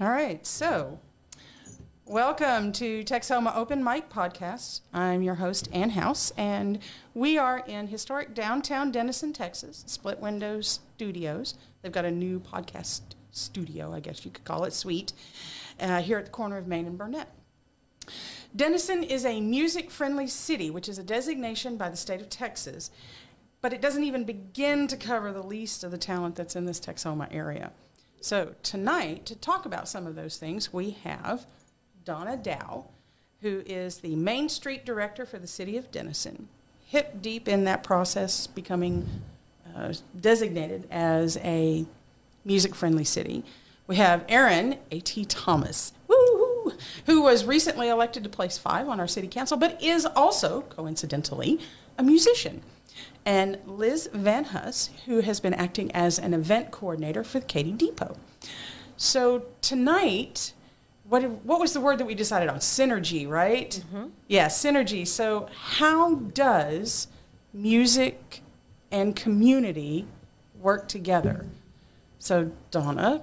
All right, so welcome to Texoma Open Mic Podcast. I'm your host, Ann House, and we are in historic downtown Denison, Texas, Split Windows Studios. They've got a new podcast studio, I guess you could call it, suite, here at the corner of Main and Burnett. Denison is a music-friendly city, which is a designation by the state of Texas, but it doesn't even begin to cover the least of the talent that's in this Texoma area. So tonight, to talk about some of those things, we have Donna Dow, who is the Main Street Director for the City of Denison, hip deep in that process, becoming designated as a music-friendly city. We have Aaron A.T. Thomas, who was recently elected to place 5 on our city council, but is also, coincidentally, a musician. And Liz Van Huss, who has been acting as an event coordinator for the Katy Depot. So tonight, what was the word that we decided on? Synergy, right? Mm-hmm. Yeah, synergy. So how does music and community work together? So Donna,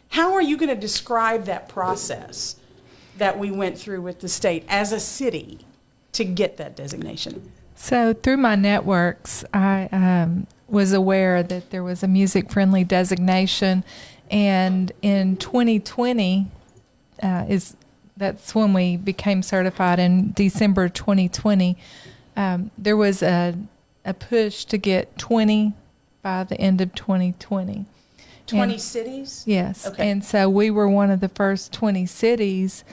how are you going to describe that process that we went through with the state as a city to get that designation? So through my networks, I was aware that there was a music-friendly designation, and in 2020 that's when we became certified. In December 2020, there was a push to get 20 by the end of 2020. 20 cities? Yes. Okay. And so we were one of the first 20 cities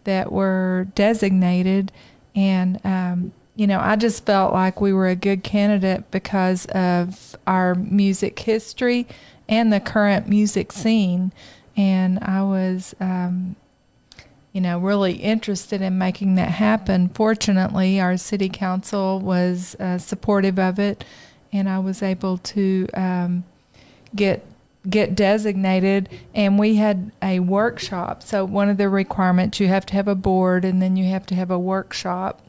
that were designated, and I just felt like we were a good candidate because of our music history and the current music scene. And I was, really interested in making that happen. Fortunately, our city council was supportive of it, and I was able to get designated. And we had a workshop. So one of the requirements, you have to have a board, and then you have to have a workshop.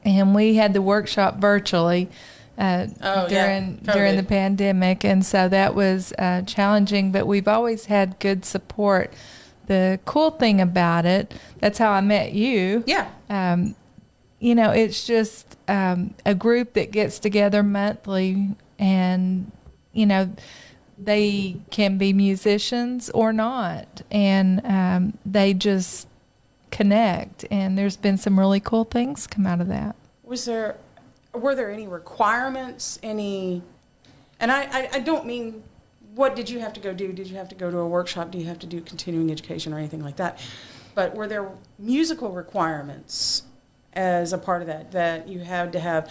And we had the workshop virtually during the pandemic, and so that was challenging, but we've always had good support. The cool thing about it, that's how I met you. Yeah. It's just a group that gets together monthly, and, they can be musicians or not, and they just connect, and there's been some really cool things come out of that. Were there any requirements, and I don't mean what did you have to go do? Did you have to go to a workshop? Do you have to do continuing education or anything like that? But were there musical requirements as a part of that you had to have?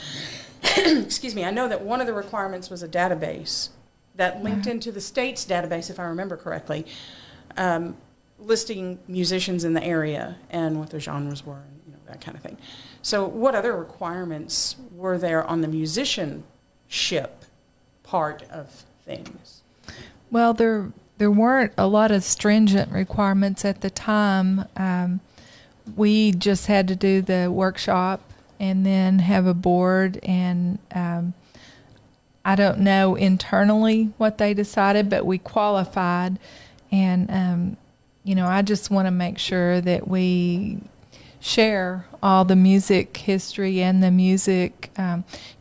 Excuse me. I know that one of the requirements was a database that linked into the state's database, if I remember correctly, listing musicians in the area and what their genres were, and that kind of thing. So what other requirements were there on the musicianship part of things? Well, there weren't a lot of stringent requirements at the time. We just had to do the workshop and then have a board, and I don't know internally what they decided, but we qualified, and I just want to make sure that we share all the music history and the music.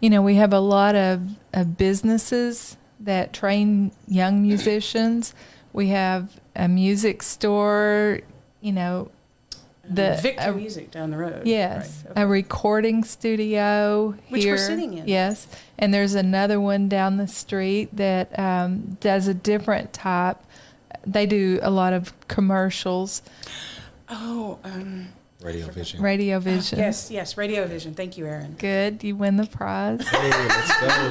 We have a lot of businesses that train young musicians. We have a music store, Victor Music down the road. Yes, right. Okay. A recording studio which here. we're sitting in. Yes, and there's another one down the street that does a different type. They do a lot of commercials. Oh, Radio Vision. Radio Vision. Yes, Radio Vision. Thank you, Aaron. Good. You win the prize. Hey, let's go.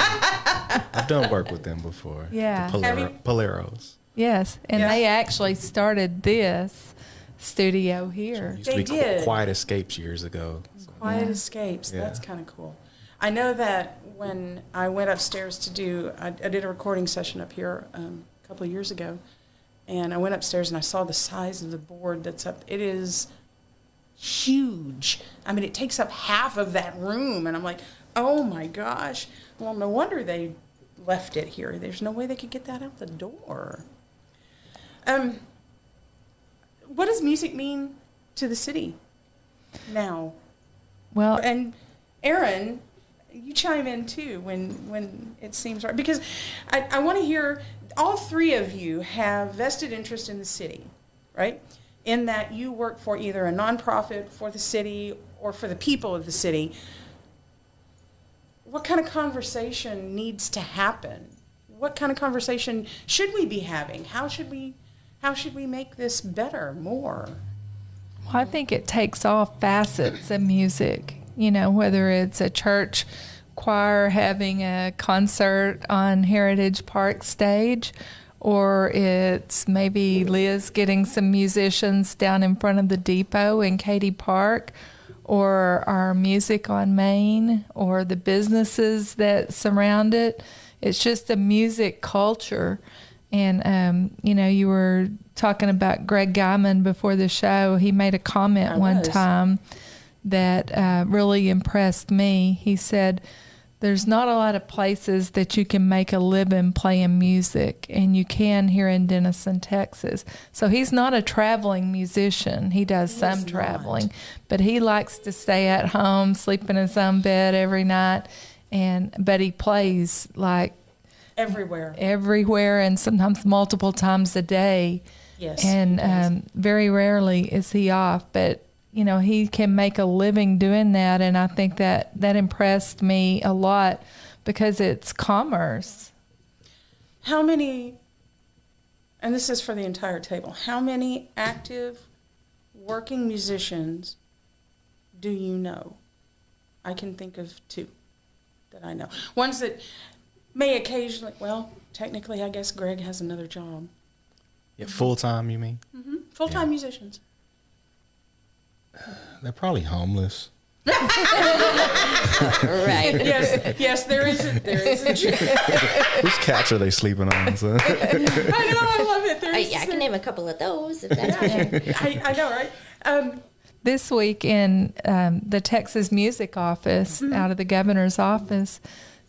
I've done work with them before. Yeah. The Poleros. Yes, and they actually started this studio here. Used to be Quiet Escapes years ago. Quiet Escapes. Yeah. That's kind of cool. I know that when I went upstairs I did a recording session up here a couple of years ago, and I went upstairs and I saw the size of the board that's up. It is huge. I mean, it takes up half of that room, and I'm like, oh my gosh. Well, no wonder they left it here. There's no way they could get that out the door. What does music mean to the city now? Well, And Aaron, you chime in too when it seems right, because I want to hear, all three of you have vested interest in the city, right? In that you work for either a nonprofit, for the city, or for the people of the city. What kind of conversation needs to happen? What kind of conversation should we be having? How should we make this better, more? Well, I think it takes all facets of music, whether it's a church choir having a concert on Heritage Park stage, or it's maybe Liz getting some musicians down in front of the depot in Katy Park, or our music on Main, or the businesses that surround it. It's just a music culture. And, you were talking about Greg Guyman before the show. He made a comment one time that really impressed me. He said, there's not a lot of places that you can make a living playing music, and you can here in Denison, Texas. So he's not a traveling musician. He does some traveling, but he likes to stay at home, sleep in his own bed every night, but he plays like everywhere, and sometimes multiple times a day. Yes. And very rarely is he off, but he can make a living doing that, and I think that impressed me a lot because it's commerce. How many, and this is for the entire table, how many active working musicians do you know? I can think of two that I know. Ones that may occasionally, well, technically I guess Greg has another job. Yeah, full-time, you mean? Mm-hmm. Full-time musicians. They're probably homeless. Right. Yes, there is a Whose couch are they sleeping on? So? I know, I love it. I can name a couple of those, if that's what you're... I know, right? This week in the Texas Music Office, out of the governor's office,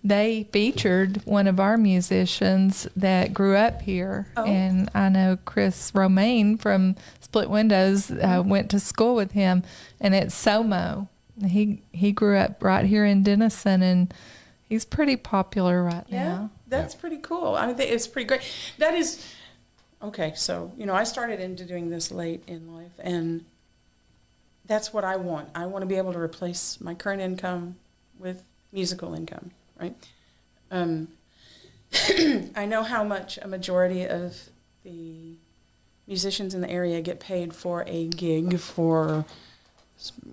they featured one of our musicians that grew up here. Oh. And I know Chris Romain from Split Windows went to school with him, and it's Somo. He grew up right here in Denison, and he's pretty popular right now. That's pretty cool. I mean, it's pretty great. That is, okay, so, I started into doing this late in life, and that's what I want. I want to be able to replace my current income with musical income, right? I know how much a majority of the musicians in the area get paid for a gig, for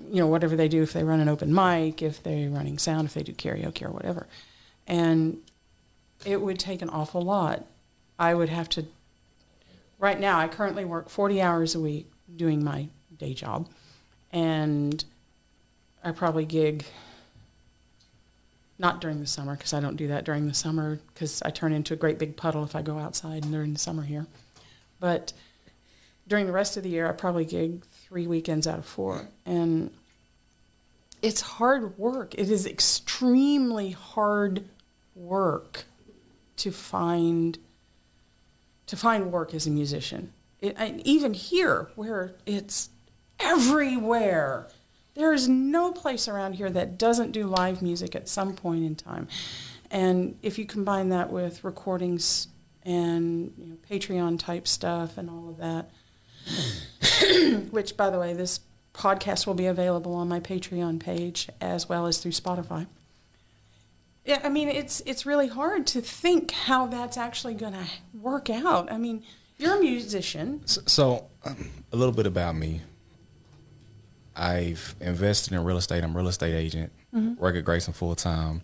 whatever they do, if they run an open mic, if they're running sound, if they do karaoke or whatever. And it would take an awful lot. I would have to, right now, I currently work 40 hours a week doing my day job, and I probably gig, not during the summer, because I don't do that during the summer, because I turn into a great big puddle if I go outside and during the summer here. But during the rest of the year, I probably gig 3 weekends out of 4. And it's hard work. It is extremely hard work to find work as a musician. Even here, where it's everywhere, there is no place around here that doesn't do live music at some point in time. And if you combine that with recordings and Patreon type stuff and all of that, which, by the way, this podcast will be available on my Patreon page as well as through Spotify. Yeah, I mean, it's really hard to think how that's actually going to work out. I mean, you're a musician. So a little bit about me. I've invested in real estate. I'm a real estate agent. Work at Grayson full time.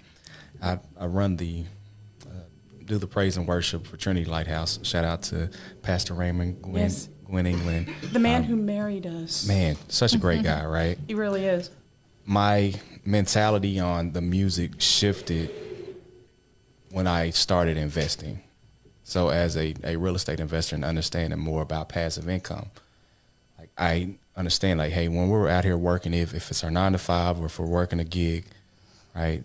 I run do the praise and worship for Trinity Lighthouse. Shout out to Pastor Raymond, Gwen England. The man who married us. Man, such a great guy, right? He really is. My mentality on the music shifted when I started investing. So as a real estate investor and understanding more about passive income, like I understand, like, hey, when we're out here working, if it's our 9 to 5 or if we're working a gig, right,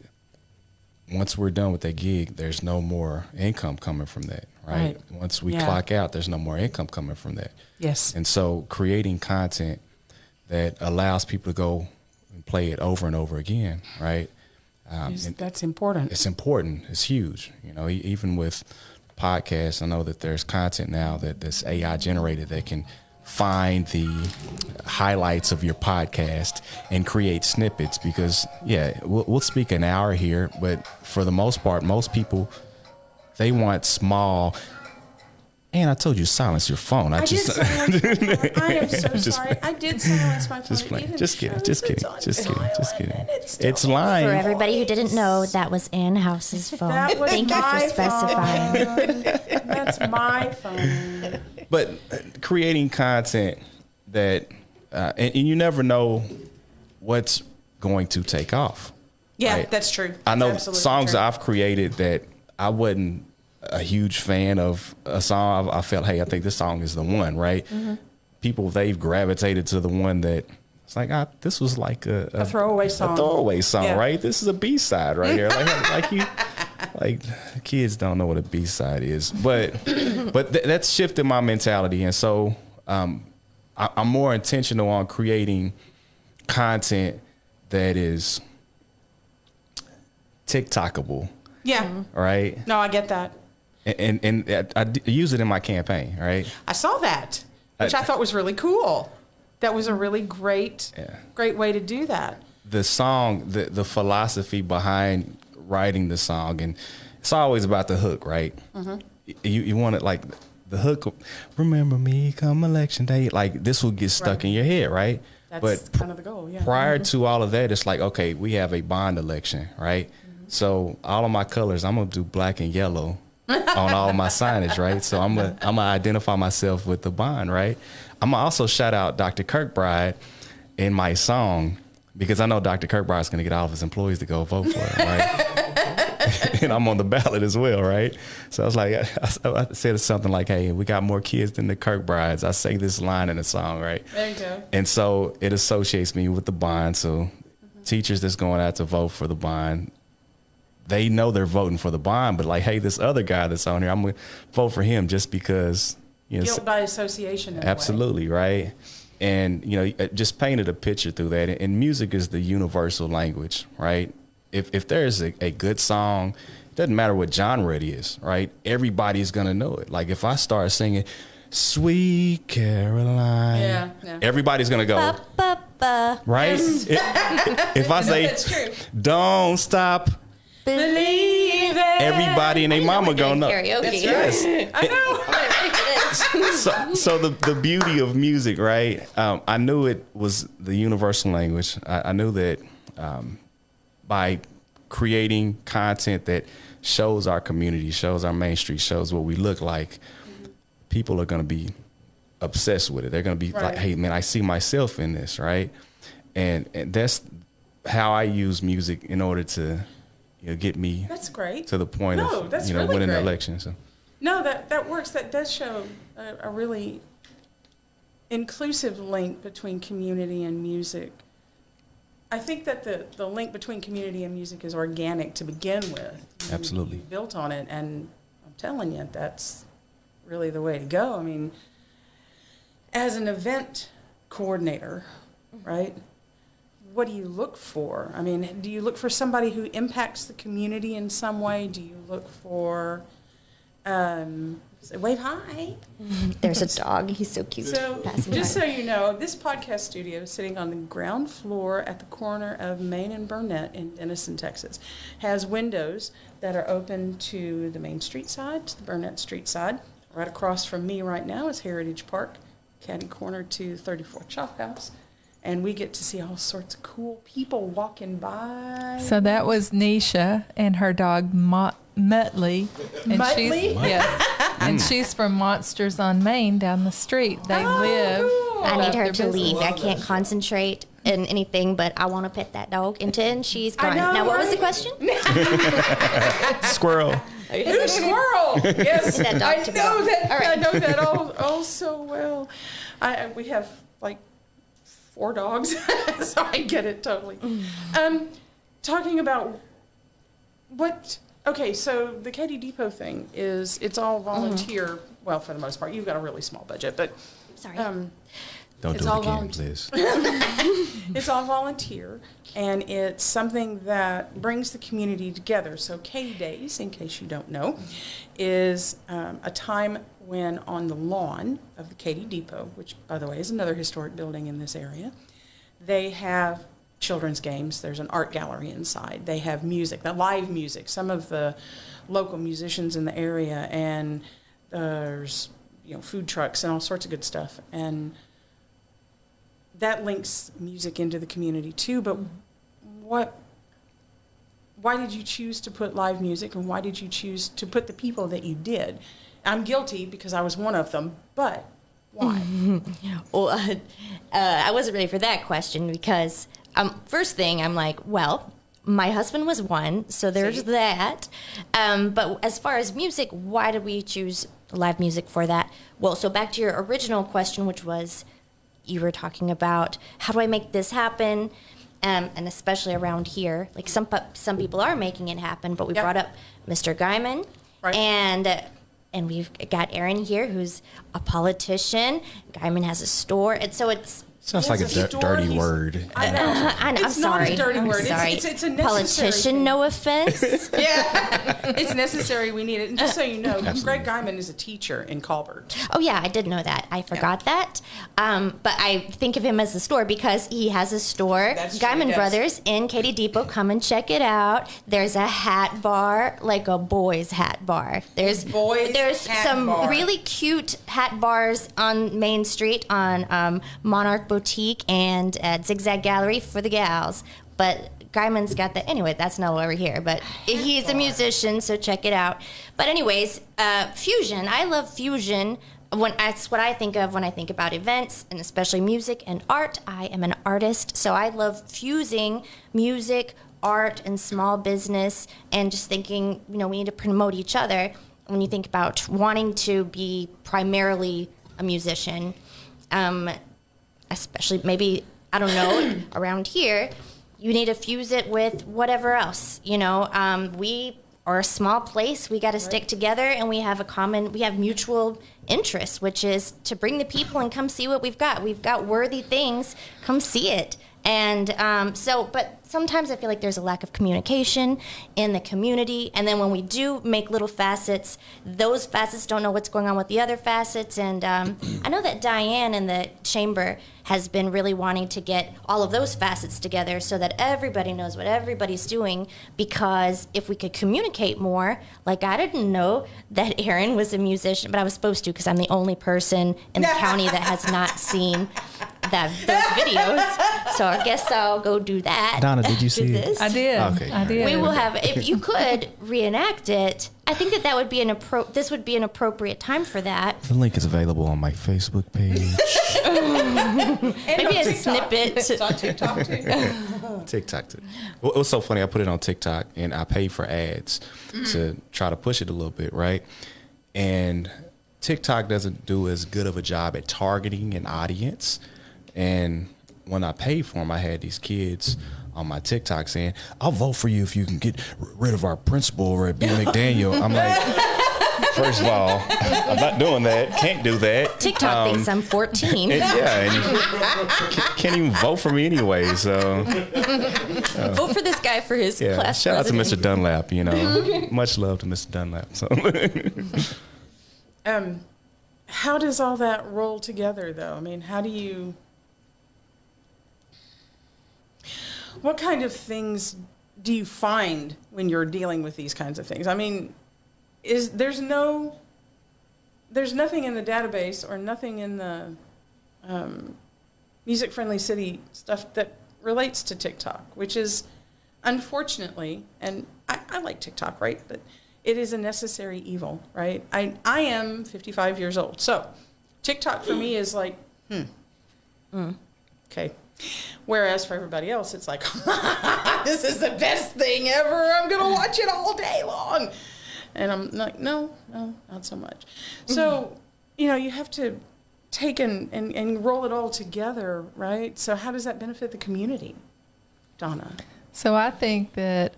once we're done with that gig, there's no more income coming from that, right? Once we clock out, there's no more income coming from that. Yes. And so creating content that allows people to go and play it over and over again, right? That's important. It's important. It's huge. You know, even with podcasts, I know that there's content now that's AI generated that can find the highlights of your podcast and create snippets, because we'll speak an hour here, but for the most part, most people, they want small. And I told you to silence your phone. I did silence my phone. I am so sorry. I did silence my phone. Just playing. Just kidding. It's It's lying. For everybody who didn't know, that was Ann House's phone. That was Thank you my for specifying. phone. That's my phone. But creating content that, and you never know what's going to take off. Yeah, right? that's true. I know That's absolutely songs true. I've created that I wasn't a huge fan of a song. I felt, hey, I think this song is the one, right? Mm-hmm. People, they've gravitated to the one that it's like, this was like a throwaway song. A throwaway song, Yeah. right? This is a B-side right here. Like kids don't know what a B-side is, but that's shifted my mentality, and so I'm more intentional on creating content that is TikTokable. Yeah. Right. No, I get that. And I use it in my campaign, right? I saw that, which I thought was really cool. That was a really great way to do that. The song, the philosophy behind writing the song, and it's always about the hook, right? Mm-hmm. You want it like the hook. Remember me come election day. Like this will get stuck in your head, right? That's kind of the goal. Yeah. Prior to all of that, it's like, okay, we have a bond election, right? Mm-hmm. So all of my colors, I'm gonna do black and yellow on all of my signage, right? So I'm gonna identify myself with the bond, right? I'm gonna also shout out Dr. Kirkbride in my song, because I know Dr. Kirkbride's gonna get all of his employees to go vote for him, right? And I'm on the ballot as well, right? So I was like, I said something like, hey, we got more kids than the Kirkbrides. I say this line in the song, right? There you go. And so it associates me with the bond. So teachers that's going out to vote for the bond, they know they're voting for the bond, but like, hey, this other guy that's on here, I'm going to vote for him just because, you know. Guilt by association. Absolutely, right? And, you know, just painted a picture through that. And music is the universal language, right? If there's a good song, it doesn't matter what genre it is, right? Everybody's going to know it. Like if I start singing Sweet Caroline, everybody's going to go, right? If I say Don't Stop Believe, everybody and their mama gonna know. Karaoke. Yes. I know. So the beauty of music, right? I knew it was the universal language. I knew that by creating content that shows our community, shows our Main Street, shows what we look like, people are going to be obsessed with it. They're going to be like, hey, man, I see myself in this, right? And that's how I use music in order to get me That's great. to the point of really winning great. the election. So. No, that works. That does show a really inclusive link between community and music. I think that the link between community and music is organic to begin with. Absolutely. You built on it, and I'm telling you, that's really the way to go. I mean, as an event coordinator, right, what do you look for? I mean, do you look for somebody who impacts the community in some way? Do you look for, wave hi? There's a dog. He's so cute. So, just so you know, this podcast studio is sitting on the ground floor at the corner of Main and Burnett in Denison, Texas. Has windows that are open to the Main Street side, to the Burnett Street side. Right across from me right now is Heritage Park, catty corner to 34th Chop House. And we get to see all sorts of cool people walking by. So that was Nisha and her dog Muttley. And Muttley? And she's from Monsters on Main down the street. They live. Cool. I need her Their to leave. business. I can't concentrate in anything, but I want to pet that dog until she's gone. know, Now, what was the right? question? Squirrel. Who's squirrel? Yes, That dog I to know go. that. All right. I know that all so well. We have like 4 dogs, so I get it totally. Talking about Okay, so the Katy Depot thing it's all volunteer. Well, for the most part, you've got a really small budget, but Sorry. Don't It's do all it again, volunteer. Liz. it's all volunteer, and it's something that brings the community together. So Katy Days, in case you don't know, is a time when on the lawn of the Katy Depot, which, by the way, is another historic building in this area, they have children's games. There's an art gallery inside. They have music, the live music, some of the local musicians in the area, and there's food trucks and all sorts of good stuff. And that links music into the community too. But why did you choose to put live music, and why did you choose to put the people that you did? I'm guilty because I was one of them, but why? Well, I wasn't ready for that question because first thing I'm like, well, my husband was one, so there's that. But as far as music, why did we choose live music for that? Well, so back to your original question, which was you were talking about how do I make this happen? And especially around here, like some people are making it happen, but we brought up Mr. Guyman, right. and we've got Aaron here, who's a politician. Guyman has a store, and so it's. Sounds like a dirty word. I know. I know. I'm It's sorry. not a dirty word. Sorry. It's a necessary politician. thing. No offense. Yeah, it's necessary. We need it. And just so you know, Greg Guyman is a teacher in Colbert. Oh yeah, I did know that. I forgot that. But I think of him as a store because he has a store. That's true, Guyman yes. Brothers in Katy Depot. Come and check it out. There's a hat bar, like a boys' hat bar. There's hat some bar. really cute hat bars on Main Street on Monarch Boutique and at Zigzag Gallery for the gals. But Guyman's got that. Anyway, that's not over here. But he's a musician, so check it out. But anyways, fusion. I love fusion. That's what I think of when I think about events, and especially music and art. I am an artist, so I love fusing music, art, and small business, and just thinking, we need to promote each other. When you think about wanting to be primarily a musician, especially maybe, I don't know, around here, you need to fuse it with whatever else. We are a small place. We got to stick together, and we have mutual interests, which is to bring the people and come see what we've got. We've got worthy things. Come see it. And but sometimes I feel like there's a lack of communication in the community. And then when we do make little facets, those facets don't know what's going on with the other facets. And I know that Diane in the chamber has been really wanting to get all of those facets together so that everybody knows what everybody's doing. Because if we could communicate more, like I didn't know that Aaron was a musician, but I was supposed to because I'm the only person in the county that has not seen those videos. So I guess I'll go do that. Donna, did you see this? I did. Okay. I did. We will have, if you could reenact it, I think that would be this would be an appropriate time for that. The link is available on my Facebook page. Maybe a snippet. It's on TikTok too. TikTok too. Well, it was so funny. I put it on TikTok and I paid for ads to try to push it a little bit, right? And TikTok doesn't do as good of a job at targeting an audience. And when I paid for them, I had these kids on my TikTok saying, "I'll vote for you if you can get rid of our principal over at B. McDaniel." I'm like, first of all, I'm not doing that. Can't do that. TikTok thinks I'm 14. And can't even vote for me anyway. So Vote for this guy for his class shout president. out to Mr. Dunlap. Much love to Mr. Dunlap. So. How does all that roll together, though? I mean, what kind of things do you find when you're dealing with these kinds of things? I mean, there's nothing in the database or nothing in the music-friendly city stuff that relates to TikTok, which is unfortunately, and I like TikTok, right? But it is a necessary evil, right? I am 55 years old, so TikTok for me is like, okay. Whereas for everybody else, it's like, this is the best thing ever. I'm going to watch it all day long. And I'm like, no, not so much. So, you have to take and roll it all together, right? So how does that benefit the community, Donna? So I think that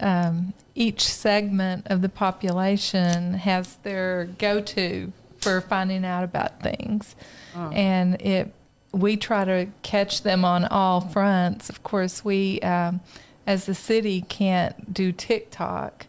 each segment of the population has their go-to for finding out about things, and we try to catch them on all fronts. Of course, we as the city can't do TikTok.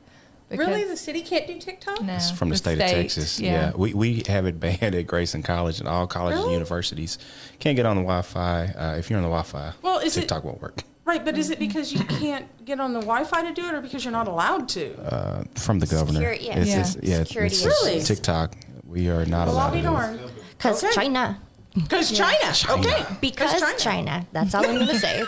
Really, the city can't do TikTok? No, It's from the state of Texas. Yeah. We have it banned at Grayson College, and all colleges and universities can't get on the Wi-Fi. If you're on the Wi-Fi, TikTok won't work. Right, but is it because you can't get on the Wi-Fi to do it, or because you're not allowed to? From the governor. Security It's Really? TikTok. We are not Well, allowed I'll be to do it. darned. Because Okay. China. Because China. Okay. Because China. That's all I'm going to say.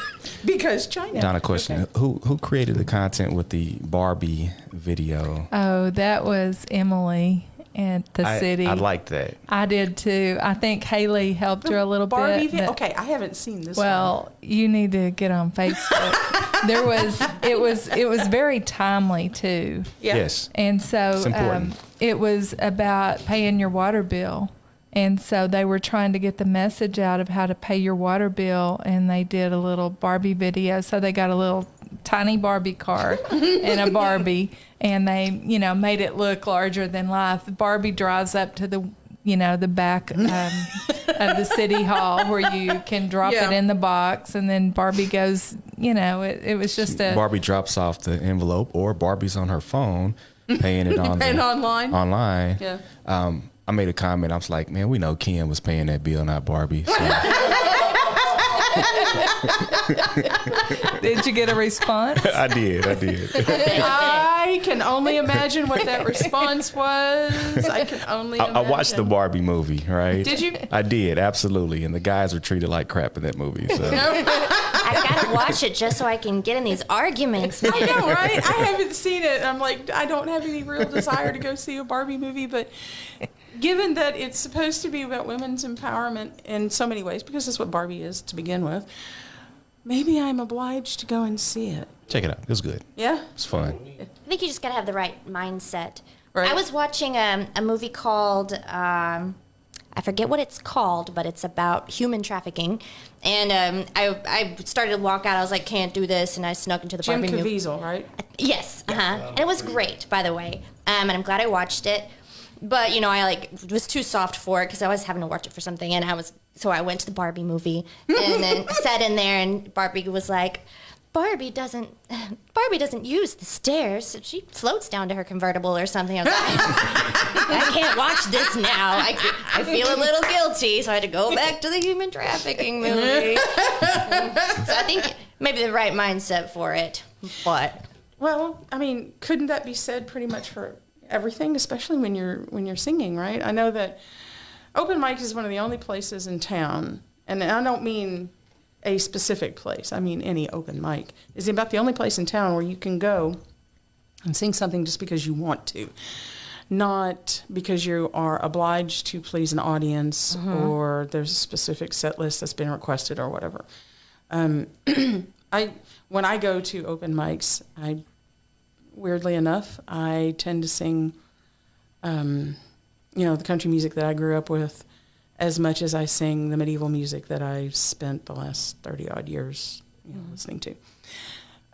Because China. Donna, question: Who created the content with the Barbie video? Oh, that was Emily at the city. I liked that. I did too. I think Haley helped her a little Barbie bit. but- okay, I haven't seen this one. Well, you need to get on Facebook. It was very timely too. Yeah. Yes. And It's so important. it was about paying your water bill. And so they were trying to get the message out of how to pay your water bill, and they did a little Barbie video. So they got a little tiny Barbie car and a Barbie, and they, made it look larger than life. Barbie drives up to the back of the city hall where you can drop it in the box, and then Barbie goes, it was just Barbie drops off the envelope, or Barbie's on her phone paying it on And online. Online. Yeah. I made a comment. I was like, man, we know Ken was paying that bill, not Barbie. So. Did you get a response? I did. I can only imagine what that response was. I can only imagine. I watched the Barbie movie, right? Did you? I did, absolutely. And the guys were treated like crap in that movie. So. I got to watch it just so I can get in these arguments. I know, right? I haven't seen it. I'm like, I don't have any real desire to go see a Barbie movie, but given that it's supposed to be about women's empowerment in so many ways, because that's what Barbie is to begin with, maybe I'm obliged to go and see it. Check it out. It was good. Yeah? It's fun. I think you just got to have the right mindset. Right. I was watching a movie called, I forget what it's called, but it's about human trafficking. And I started to walk out. I was like, can't do this. And I snuck into the Jim Barbie movie. Caviezel, right? Yes. And it was great, by the way. And I'm glad I watched it. But, I was too soft for it because I was having to watch it for something. And so I went to the Barbie movie and then sat in there, and Barbie was like, Barbie doesn't use the stairs. She floats down to her convertible or something. I was like, I can't watch this now. I feel a little guilty, so I had to go back to the human trafficking movie. So I think maybe the right mindset for it, but Well, I mean, couldn't that be said pretty much for everything, especially when you're singing, right? I know that open mic is one of the only places in town, and I don't mean a specific place. I mean any open mic. Is about the only place in town where you can go and sing something just because you want to, not because you are obliged to please an audience or there's a specific set list that's been requested or whatever. When I go to open mics, weirdly enough, I tend to sing, the country music that I grew up with as much as I sing the medieval music that I've spent the last 30-odd years listening to.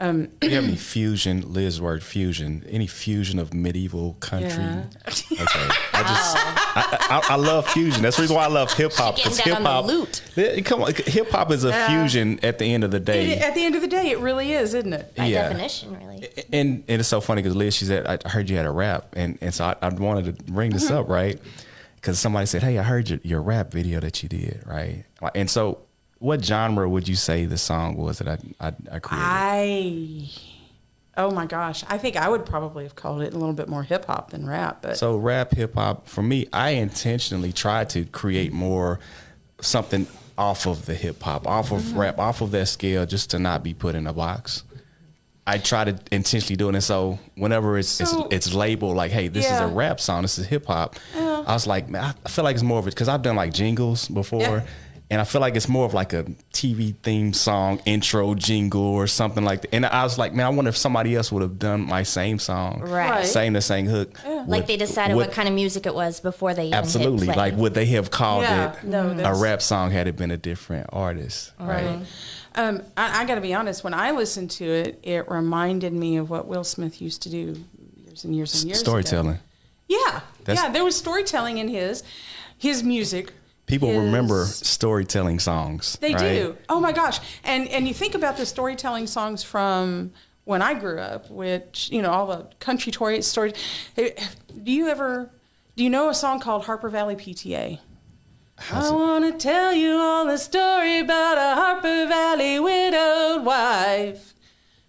Do you have any fusion, Liz word fusion, any fusion of medieval country? Yeah. Okay. I love fusion. That's the reason why I love hip hop. Getting down on the lute. Come on, hip hop is a fusion at the end of the day. At the end of the day, it really is, isn't it? by definition, really. And it's so funny because Liz, she said, I heard you had a rap. And so I wanted to bring this up, right? Because somebody said, hey, I heard your rap video that you did, right? And so what genre would you say the song was that I created? Oh my gosh, I think I would probably have called it a little bit more hip hop than rap. But So rap, hip hop, for me, I intentionally tried to create more something off of the hip hop, off of rap, off of that scale, just to not be put in a box. I try to intentionally do it, and so whenever it's labeled like, hey, this is a rap song, this is hip hop. I was like, man, I feel like it's more of it because I've done like jingles before. Yeah. And I feel like it's more of like a TV theme song, intro jingle or something like that. And I was like, man, I wonder if somebody else would have done my same song, Right. same the same hook. Yeah. Like they decided what kind of music it was before they even Absolutely. hit play. Like, would they have called Yeah. it No, a that's- rap song had it been a different artist? Right. I got to be honest. When I listened to it, it reminded me of what Will Smith used to do years and years and years Storytelling. ago. Yeah, That's- yeah. There was storytelling in his music. People his- remember storytelling songs. They right? do. Oh my gosh! And you think about the storytelling songs from when I grew up, which all the country stories. Do you know a song called Harper Valley PTA? I want to tell you all the story about a Harper Valley widowed wife.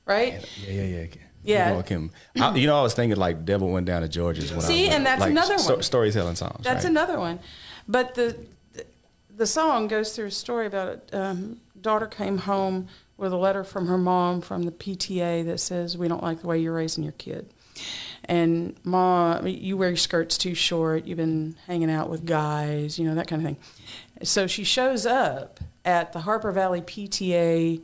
Right? Yeah. Yeah. You know, Kim. I was thinking like "Devil Went Down to Georgia's." When See, I was and that's like, another one. Storytelling songs. That's right? another one. But the song goes through a story about a daughter came home with a letter from her mom from the PTA that says, "We don't like the way you're raising your kid. And Mom, you wear your skirts too short. You've been hanging out with guys, that kind of thing." So she shows up at the Harper Valley PTA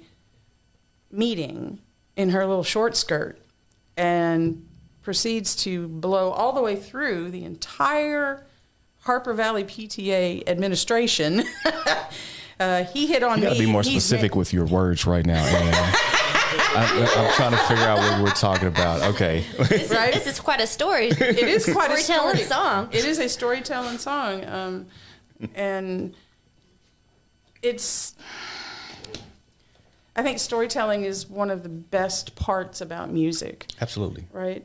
meeting in her little short skirt and proceeds to blow all the way through the entire Harper Valley PTA administration. He hit on You me. got to be more He's specific with your words right now, Ann. I'm trying to figure out what we're talking about. Okay. Right? This is quite a story. It is quite a Storytelling story. song. It is a storytelling song, and it's. I think storytelling is one of the best parts about music. Absolutely. Right?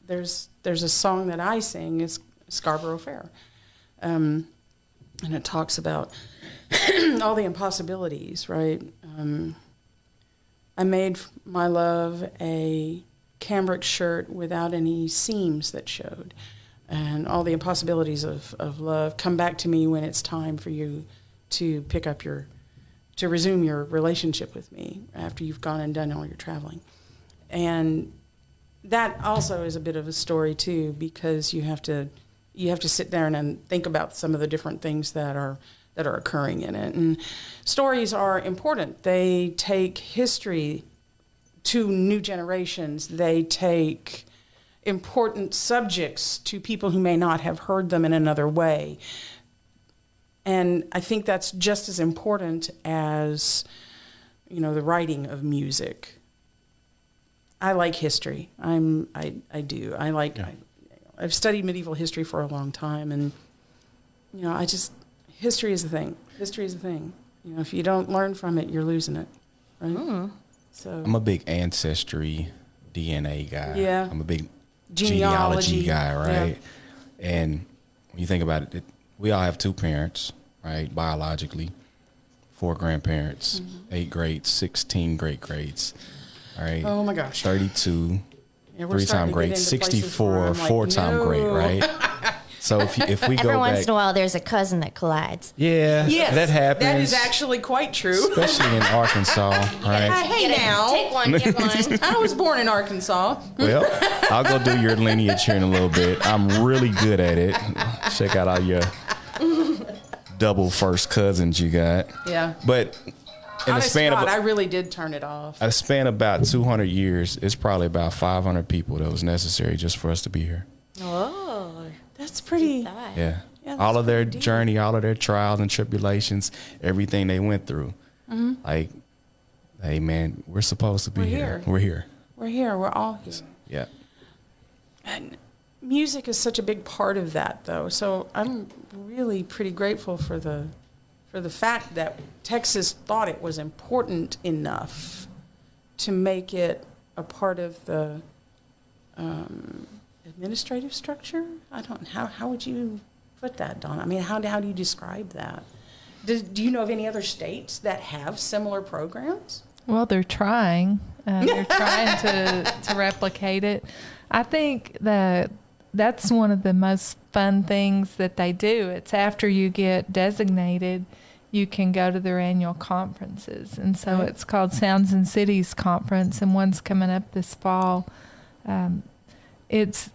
There's a song that I sing, it's Scarborough Fair, and it talks about all the impossibilities. Right? I made my love a cambric shirt without any seams that showed, and all the impossibilities of love come back to me when it's time for you to to resume your relationship with me after you've gone and done all your traveling. And that also is a bit of a story too, because you have to sit down and think about some of the different things that are occurring in it. And stories are important. They take history to new generations. They take important subjects to people who may not have heard them in another way. And I think that's just as important as, the writing of music. I like history. I do. I like. Yeah. I've studied medieval history for a long time, and history is the thing. History is the thing. If you don't learn from it, you're losing it, right? Mm. So I'm a big ancestry DNA guy. Yeah. I'm a big genealogy guy, right? Yeah. And when you think about it, we all have two parents, right? Biologically, 4 grandparents, 8 greats, 16 great greats, all right? Oh my gosh. 32, Yeah, we're 3-time starting to get great, into 64, places where I'm like, 4-time no. great, right? So if we go Every once back, in a while, there's a cousin that collides. yeah, Yes, that happens. That is actually quite true. especially in Arkansas, right? Hey now, Take one, get one. I was born in Arkansas. Well, I'll go do your lineage here in a little bit. I'm really good at it. Check out all your double first cousins you got. Yeah. But in the Honest span God, of I really did turn it off. a span of about 200 years, it's probably about 500 people that was necessary just for us to be here. Oh, That's pretty. that. Yeah. Yeah, All that's of their pretty deep. journey, all of their trials and tribulations, everything they went through. Mm-hmm. Like, hey man, we're supposed to be We're here. here. We're here. We're here. We're all here. Yeah. And music is such a big part of that, though. So I'm really pretty grateful for the fact that Texas thought it was important enough to make it a part of the administrative structure. I don't know. How would you put that, Donna? I mean, how do you describe that? Do you know of any other states that have similar programs? Well, they're trying. They're trying to replicate it. I think that that's one of the most fun things that they do. It's after you get designated, you can go to their annual conferences. And so Right. it's called Sounds and Cities Conference, and one's coming up this fall. It's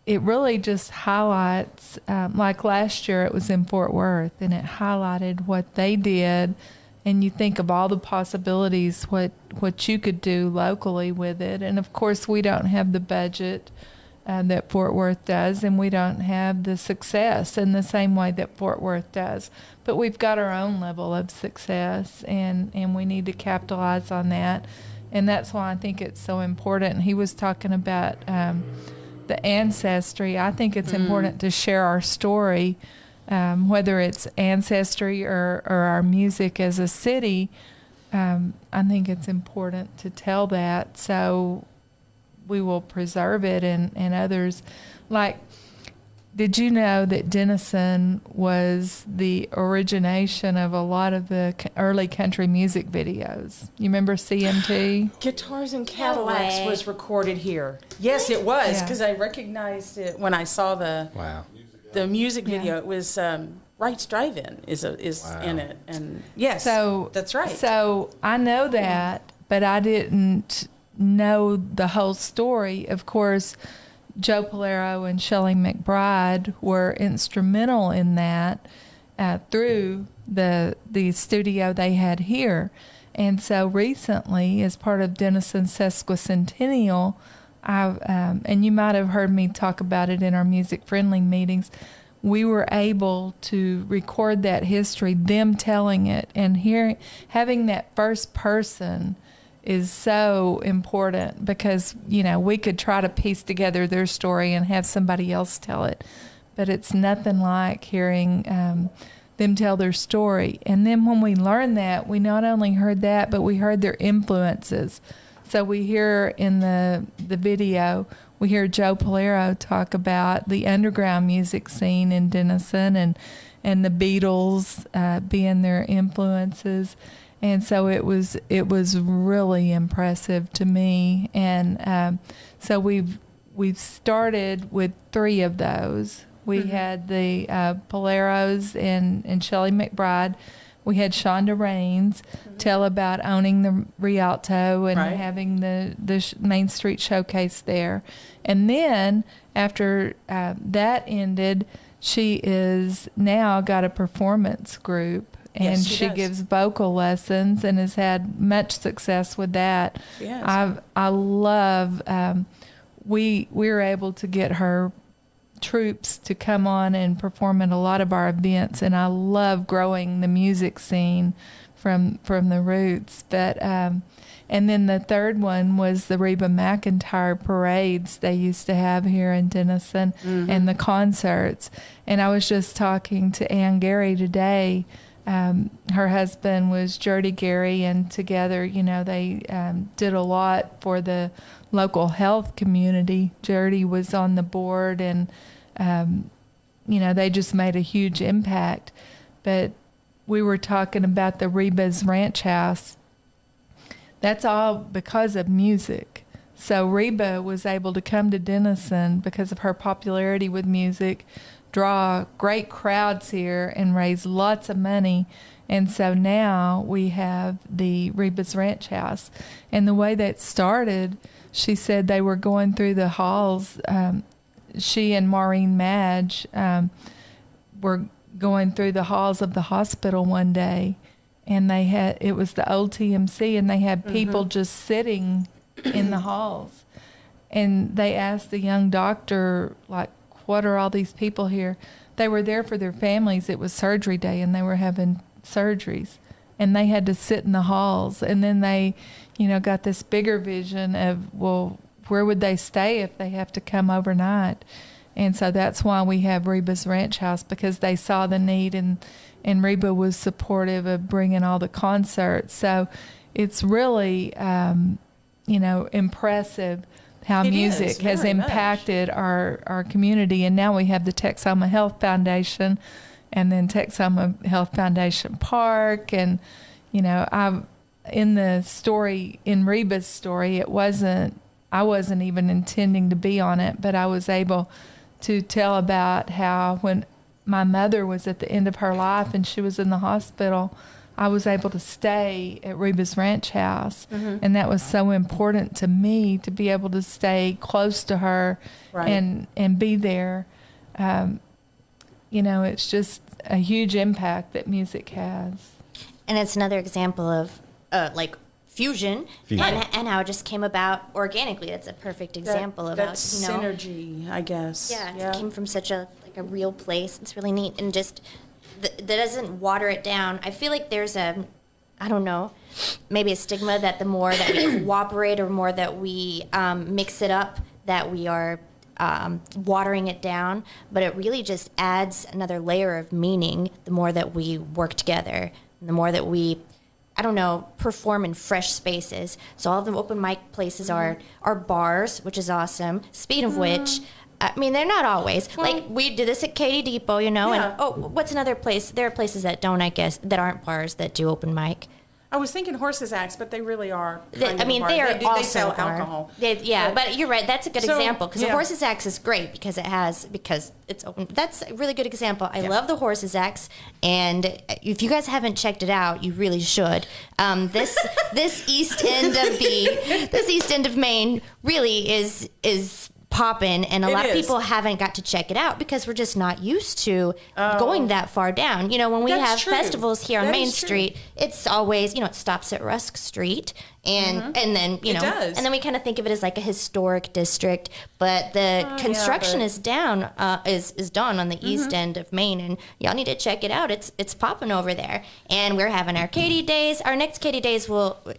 it really just highlights, like last year it was in Fort Worth, and it highlighted what they did, and you think of all the possibilities, what you could do locally with it. And of course we don't have the budget that Fort Worth does, and we don't have the success in the same way that Fort Worth does. But we've got our own level of success, and we need to capitalize on that. And that's why I think it's so important. He was talking about the ancestry. I think it's important to share our story, whether it's ancestry or our music as a city. I think it's important to tell that, so we will preserve it, and others. Like, did you know that Denison was the origination of a lot of the early country music videos? You remember CMT? Guitars and Cadillacs way. was recorded here. Yes, it was, Yeah. because I recognized it when I saw the music video. Yeah. It was Wright's Drive-In is in it, and yes, So that's right. So I know that, but I didn't know the whole story. Of course, Joe Polero and Shelley McBride were instrumental in that through the studio they had here. And so recently, as part of Denison's sesquicentennial, and you might have heard me talk about it in our music-friendly meetings, we were able to record that history, them telling it, and having that first person is so important, because, you know, we could try to piece together their story and have somebody else tell it, but it's nothing like hearing them tell their story. And then when we learned that, we not only heard that, but we heard their influences. So we hear in the video, we hear Joe Polero talk about the underground music scene in Denison, and the Beatles being their influences. And so it was really impressive to me. And so we've started with 3 of those. We had the Poleros and Shelley McBride. We had Shonda Raines tell about owning the Rialto and having the Main Street Showcase there. And then after that ended, she is now got a performance group. And Yes, she does. gives vocal lessons and has had much success with that. Yes. I love, we were able to get her troops to come on and perform at a lot of our events, and I love growing the music scene from the roots. But and then the third one was the Reba McEntire parades they used to have here in Denison, and the concerts. And I was just talking to Ann Gary today. Her husband was Gertie Gary, and together, you know, they did a lot for the local health community. Gertie was on the board, and you know, they just made a huge impact. But we were talking about the Reba's Ranch House. That's all because of music. So Reba was able to come to Denison because of her popularity with music, draw great crowds here, and raise lots of money. And so now we have the Reba's Ranch House. And the way that started, she said they were going through the halls. She and Maureen Madge were going through the halls of the hospital one day, and it was the old TMC, and they had people just sitting in the halls. And they asked the young doctor, like, what are all these people here? They were there for their families. It was surgery day, and they were having surgeries, and they had to sit in the halls. And then they, you know, got this bigger vision of, well, where would they stay if they have to come overnight? And so that's why we have Reba's Ranch House, because they saw the need, and Reba was supportive of bringing all the concerts. So it's really, you know, impressive how It music is, has very much. impacted our community. And now we have the Texoma Health Foundation, and then Texoma Health Foundation Park. And, you know, in the story, in Reba's story, I wasn't even intending to be on it, but I was able to tell about how when my mother was at the end of her life and she was in the hospital, I was able to stay at Reba's Ranch House, Mm-hmm. and that was so important to me to be able to stay close to her Right. and be there. It's just a huge impact that music has. And it's another example of like fusion. And how it just came about organically. That's a perfect example of how, synergy, I guess. Yeah, it came from such a real place. It's really neat, and just that doesn't water it down. I feel like there's I don't know, maybe a stigma that the more that we cooperate or more that we mix it up, that we are watering it down. But it really just adds another layer of meaning the more that we work together, and the more that we, I don't know, perform in fresh spaces. So all of the open mic places are bars, which is awesome. Speaking of which, I mean, they're not always. Like, we do this at Katy Depot, Yeah. and, what's another place? There are places that don't, I guess, that aren't bars that do open mic. I was thinking Horses Axe, but they really are. They are they also sell bar. alcohol. But you're right. That's a good So, example because yeah. the Horses Axe is great because it's open. That's a really good example. I love the Horses Axe, and if you guys haven't checked it out, you really should. This east end of Maine really is poppin', and a lot of people haven't got to check it out because we're just not used to going that far down. When we That's have true. festivals here on That Main is true. Street, it's always, it stops at Rusk Street, and then It does. and then we kind of think of it as like a historic district, but the construction is done on the east end of Maine, and y'all need to check it out. It's popping over there, and we're having our Katy Days. Our next Katy Days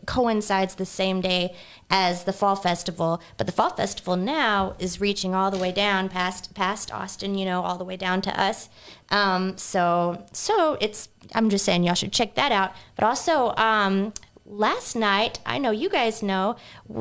coincides the same day as the Fall Festival, but the Fall Festival now is reaching all the way down past Austin, all the way down to us. So it's, I'm just saying y'all should check that out. But also, last night, I know you guys know,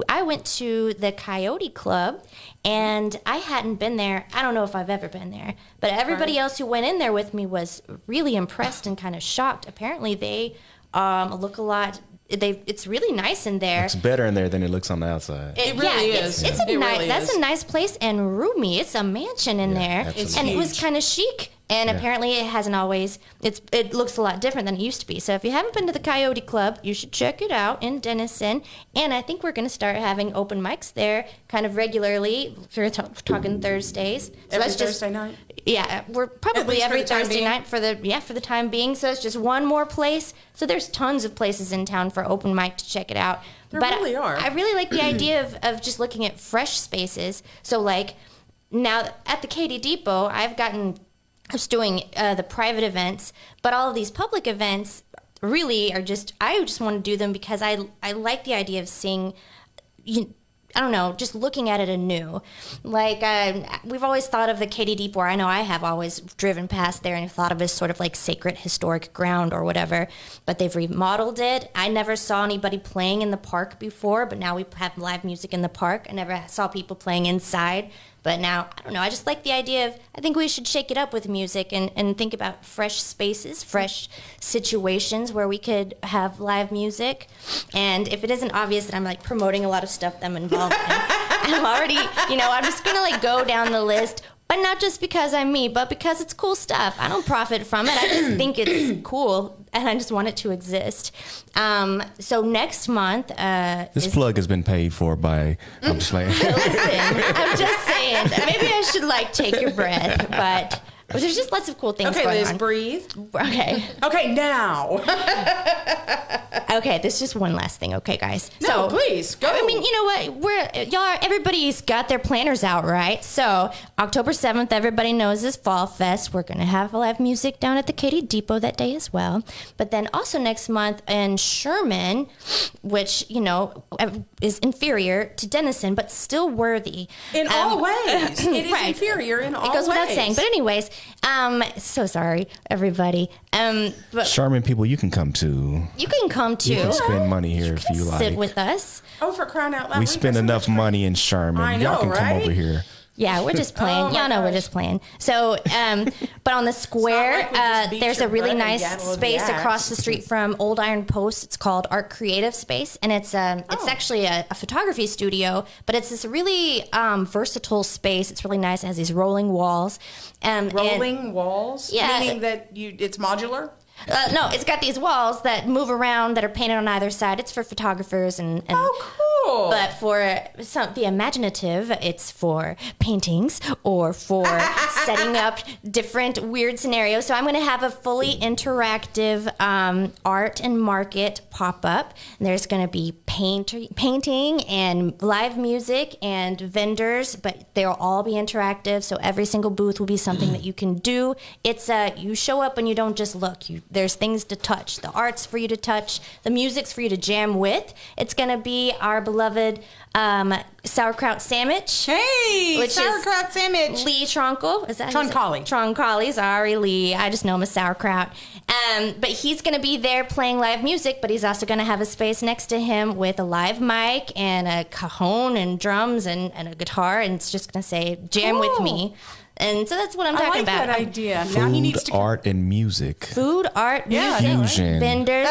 I went to the Coyote Club, and I hadn't been there. I don't know if I've ever been there, but everybody else who went in there with me was really impressed and kind of shocked. Apparently, they look a lot. It's really nice in there. It's better in there than it looks on the outside. It really is. It's It a really that's is. a nice place and roomy. It's a mansion in there, absolutely. and it was huge. kind of chic. And apparently, it hasn't always. It looks a lot different than it used to be. So if you haven't been to the Coyote Club, you should check it out in Denison. And I think we're going to start having open mics there kind of regularly. We're talking Thursdays. So Every that's just Thursday night? Yeah, we're probably least for every the time Thursday being. night for the time being. So it's just one more place. So there's tons of places in town for open mic to check it out. There But really are. I really like the idea of just looking at fresh spaces. So like now at the Katy Depot, I was doing the private events, but all of these public events really are I just want to do them because I like the idea of seeing, I don't know, just looking at it anew. Like, we've always thought of the Katy Depot, or I know I have always driven past there and thought of it as sort of like sacred historic ground or whatever, but they've remodeled it. I never saw anybody playing in the park before, but now we have live music in the park. I never saw people playing inside. But now, I don't know, I just like the idea of, I think we should shake it up with music and think about fresh spaces, fresh situations where we could have live music. And if it isn't obvious that I'm like promoting a lot of stuff that I'm involved in, I'm already, I'm just going to like go down the list. But not just because I'm me, but because it's cool stuff. I don't profit from it. I just think it's cool, and I just want it to exist. So next month... This plug has been paid for by... I'm just playing. Listen, I'm just saying. Maybe I should, take your breath, but... There's just lots of cool things Okay, going Liz, on. breathe. Okay. Okay, now. Okay, there's just one last thing, okay, guys? No, please, go. I mean, you know what? Everybody's got their planners out, right? So, October 7th, everybody knows is Fall Fest. We're going to have live music down at the Katy Depot that day as well. But then also next month in Sherman, which, is inferior to Denison, but still worthy. In all ways. It is right. inferior in all ways. It goes without saying. But anyways, so sorry, everybody. But Charmin people, you can come too. you can come too. You can spend money here if you like. Sit with us. Oh, for crying out loud. We spend enough money in Charmin. I Y'all know, can come right? over here. Yeah, we're just playing. Oh, my Y'all know we're gosh. just playing. So, but on the square, like we just beat there's your a really butt and nice gavel of space the axe. across the street from Old Iron Post. It's called Art Creative Space, and it's actually a photography studio, but it's this really versatile space. It's really nice. It has these rolling walls. Rolling walls? Yeah. Meaning that it's modular? No, it's got these walls that move around that are painted on either side. It's for photographers and Oh, cool. but for the imaginative, it's for paintings or for setting up different weird scenarios. So I'm going to have a fully interactive art and market pop up. And there's going to be painting and live music and vendors, but they'll all be interactive. So every single booth will be something that you can do. It's you show up and you don't just look. There's things to touch. The art's for you to touch. The music's for you to jam with. It's going to be our beloved sauerkraut sandwich. Hey, which sauerkraut is sandwich. Lee Tronkel. Is that Troncoli. Troncoli. Sorry, Lee. I just know him as sauerkraut. But he's going to be there playing live music, but he's also going to have a space next to him with a live mic and a cajon and drums and a guitar, and it's just going to say, jam with me. And so that's what I'm talking about. I like that idea. Food, Now he needs to art, and music. Food, art, Yeah, music, Fusion. vendors.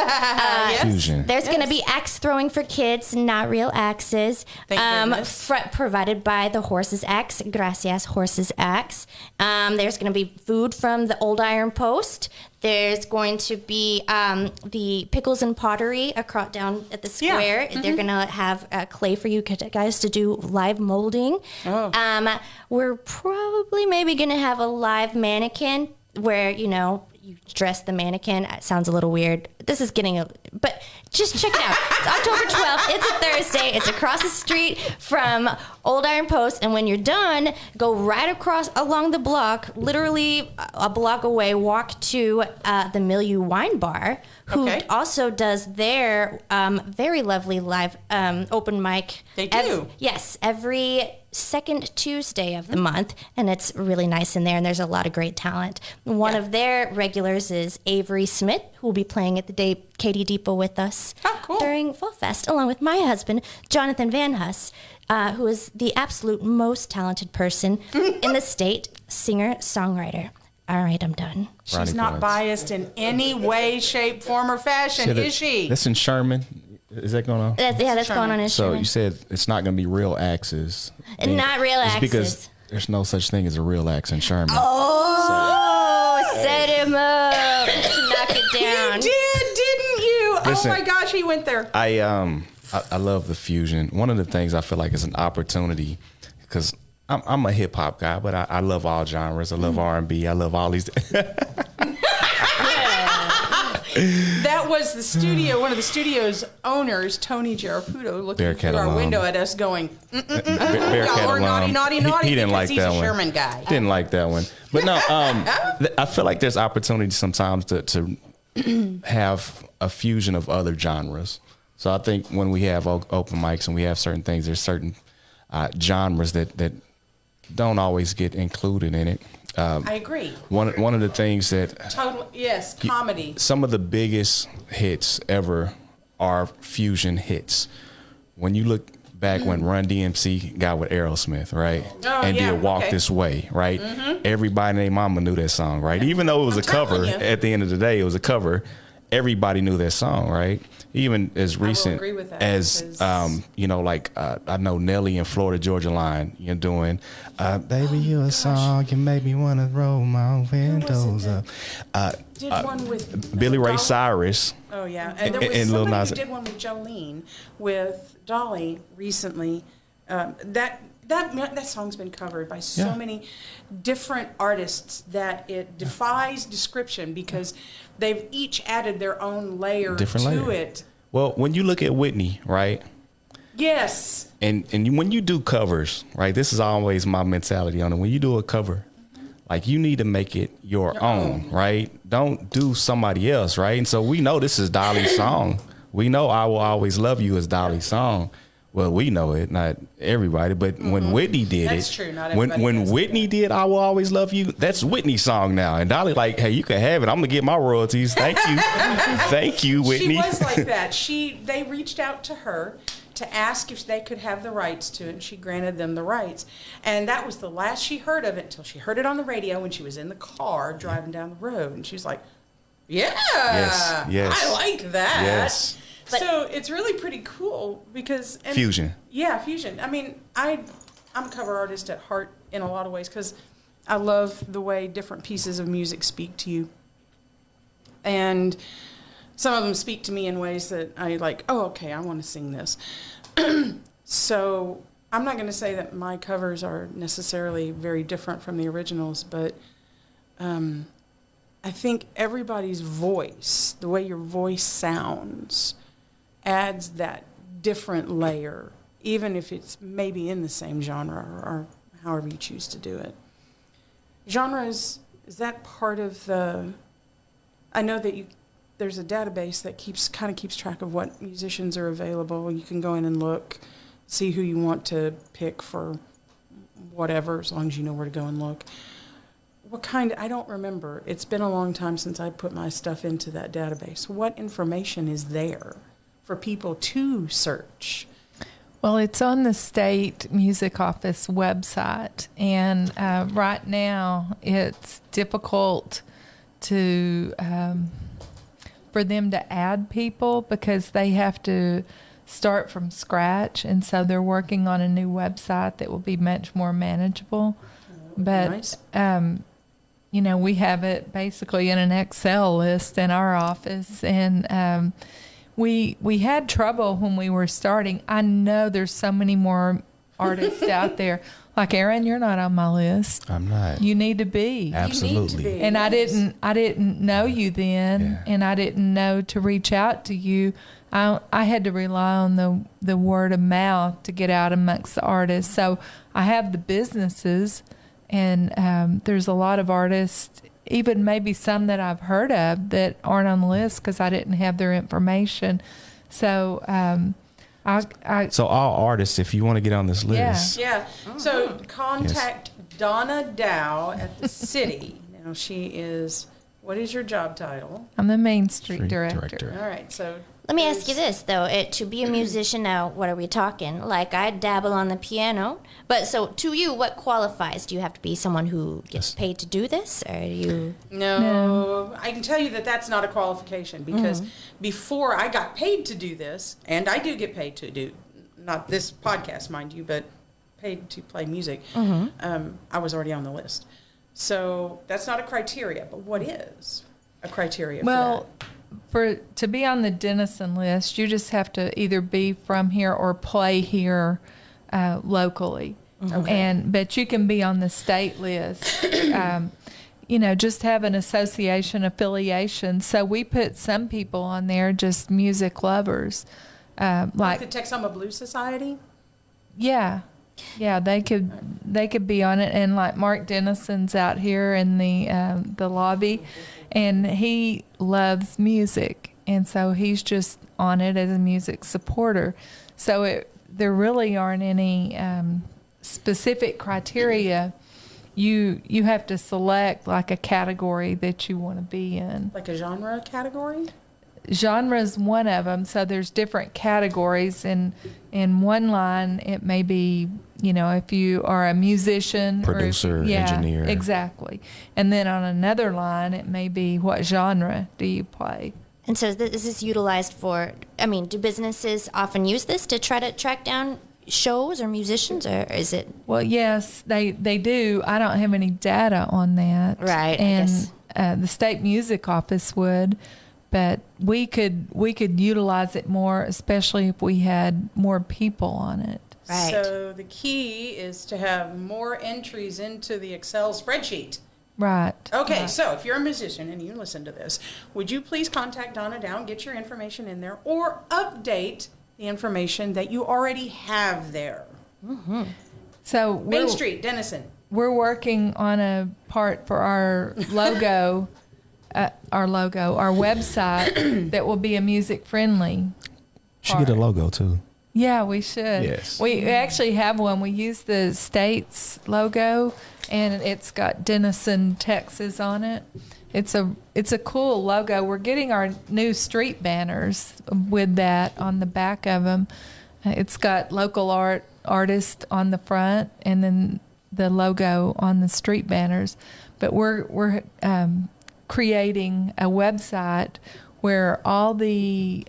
Fusion. There's going to be axe throwing for kids, not real axes. Thank goodness. Provided by the Horses Axe. Gracias, Horses Axe. There's going to be food from the Old Iron Post. There's going to be the Pickles and Pottery across down at the square. Mm-hmm. They're going to have clay for you guys to do live molding. Oh. We're probably maybe going to have a live mannequin where, you dress the mannequin. It sounds a little weird. This is but just check it out. It's October 12th. It's a Thursday. It's across the street from Old Iron Post. And when you're done, go right across along the block, literally a block away, walk to the Milieu Wine Bar, who also does their very lovely live open mic. They do. Yes, every second Tuesday of the month, and it's really nice in there, and there's a lot of great talent. One of their regulars is Avery Smith, who will be playing at the Katy Depot with us during Fall Fest, along with my husband, Jonathan Van Huss, who is the absolute most talented person in the state, singer-songwriter. All right, I'm done. She's not biased in any way, shape, form, or fashion, is she? That's in Sherman. Is that going on? That's going on in So Sherman. you said it's not going to be real axes. Not real It's axes. because there's no such thing as a real axe in Sherman. Set him up. Knock it down. You didn't you? Listen, oh my gosh, he went there. I love the fusion. One of the things I feel like is an opportunity, because I'm a hip hop guy, but I love all genres. I love R&B. I love all these. That was the studio, one of the studio's owners, Tony Geraputo, looking Bearcat through our alum. window at us going, Bearcat y'all are naughty, alum. naughty, naughty, He didn't because like he's that a one. Sherman guy. Didn't like that one. But no, I feel like there's opportunity sometimes to have a fusion of other genres. So I think when we have open mics and we have certain things, there's certain genres that don't always get included in it. I agree. One of the things that Yes, comedy. some of the biggest hits ever are fusion hits. When you look back when Run DMC got with Aerosmith, right? Oh, and yeah, did Walk okay. This Way, right? Everybody and their mama knew that song, right? Even though it was a cover, telling you. at the end of the day, it was a cover. Everybody knew that song, right? Even as recent agree with that, as, because- I know Nelly and Florida Georgia Line, you're doing, baby, you a song, you make me want to roll my windows up. Did one with Billy Ray Dolly. Cyrus. Oh yeah, and there was and Lil somebody Nas. who did one with Jolene with Dolly recently. That song's been covered by so Yeah. many different artists that it defies description because they've each added their own layer Different to layer. it. Well, when you look at Whitney, right? Yes. And when you do covers, right? This is always my mentality on it. When you do a cover, like you need to make it your own, right? Don't do somebody else, right? And so we know this is Dolly's song. We know I Will Always Love You is Dolly's song. Well, we know it, not everybody, but when Whitney did That's it, true, not when everybody does Whitney did I Will Always Love You, that's Whitney's song now. And Dolly like, hey, you can have it. I'm gonna get my royalties. Thank you. Thank you, Whitney. She was like that. They reached out to her to ask if they could have the rights to it, and she granted them the rights. And that was the last she heard of it until she heard it on the radio when she was in the car driving down the road. And she was like, yeah, Yes. I like that. Yes. So it's really pretty cool because... Fusion. Yeah, fusion. I mean, I'm a cover artist at heart in a lot of ways because I love the way different pieces of music speak to you. And some of them speak to me in ways that I like, oh, okay, I want to sing this. So I'm not going to say that my covers are necessarily very different from the originals, but I think everybody's voice, the way your voice sounds, adds that different layer, even if it's maybe in the same genre or however you choose to do it. Genres, is that part of the... I know that there's a database that kind of keeps track of what musicians are available. You can go in and look, see who you want to pick for whatever, as long as you know where to go and look. I don't remember. It's been a long time since I put my stuff into that database. What information is there for people to search? Well, it's on the state music office website, and right now it's difficult to for them to add people because they have to start from scratch, and so they're working on a new website that will be much more manageable. But nice. We have it basically in an Excel list in our office, and we had trouble when we were starting. I know there's so many more artists out there. Like Aaron, you're not on my list. I'm not. You need to be. Absolutely. You need to be. And Yes. I didn't know you then, Yeah. and I didn't know to reach out to you. I had to rely on the word of mouth to get out amongst the artists. So I have the businesses, and there's a lot of artists, even maybe some that I've heard of that aren't on the list because I didn't have their information. So So all artists, if you want to get on this list, Yeah. So contact Donna Dow at the city. Now she is, what is your job title? I'm the Main Street Street director. director. All right. So Let me ask you this though: to be a musician now, what are we talking? Like I dabble on the piano, but so to you, what qualifies? Do you have to be someone who gets Yes. paid to do this, or do you? No, I can tell you that that's not a qualification because before I got paid to do this, and I do get paid to do, not this podcast, mind you, but paid to play music, I was already on the list. So that's not a criteria, but what is a criteria Well, for to be on the Denison list, you just have to either be from here or play here locally. Okay. But you can be on the state list. Just have an association affiliation. So we put some people on there, just music lovers, that? like The Texoma Blues Society? yeah, they could be on it, and like Mark Dennison's out here in the lobby, and he loves music, and so he's just on it as a music supporter. So there really aren't any specific criteria. You have to select like a category that you want to be in. Like a genre category? Genre is one of them, so there's different categories. And in one line, it may be, if you are a musician, Producer, engineer. Exactly. And then on another line, it may be what genre do you play? And so is this utilized for? I mean, do businesses often use this to try to track down shows or musicians, or is it? Well, yes, they do. I don't have any data on that. Right, I And guess. the state music office would. But we could utilize it more, especially if we had more people on it. Right. So the key is to have more entries into the Excel spreadsheet. Right. Okay, so if you're a musician and you listen to this, would you please contact Donna Dow and get your information in there or update the information that you already have there? So Main Street, Denison. we're working on a part for our logo, our website that will be a music friendly. Should get a logo too. Yeah, we should. Yes. We actually have one. We use the state's logo, and it's got Denison, Texas on it. It's a cool logo. We're getting our new street banners with that on the back of them. It's got local artist on the front, and then the logo on the street banners. But we're creating a website where all the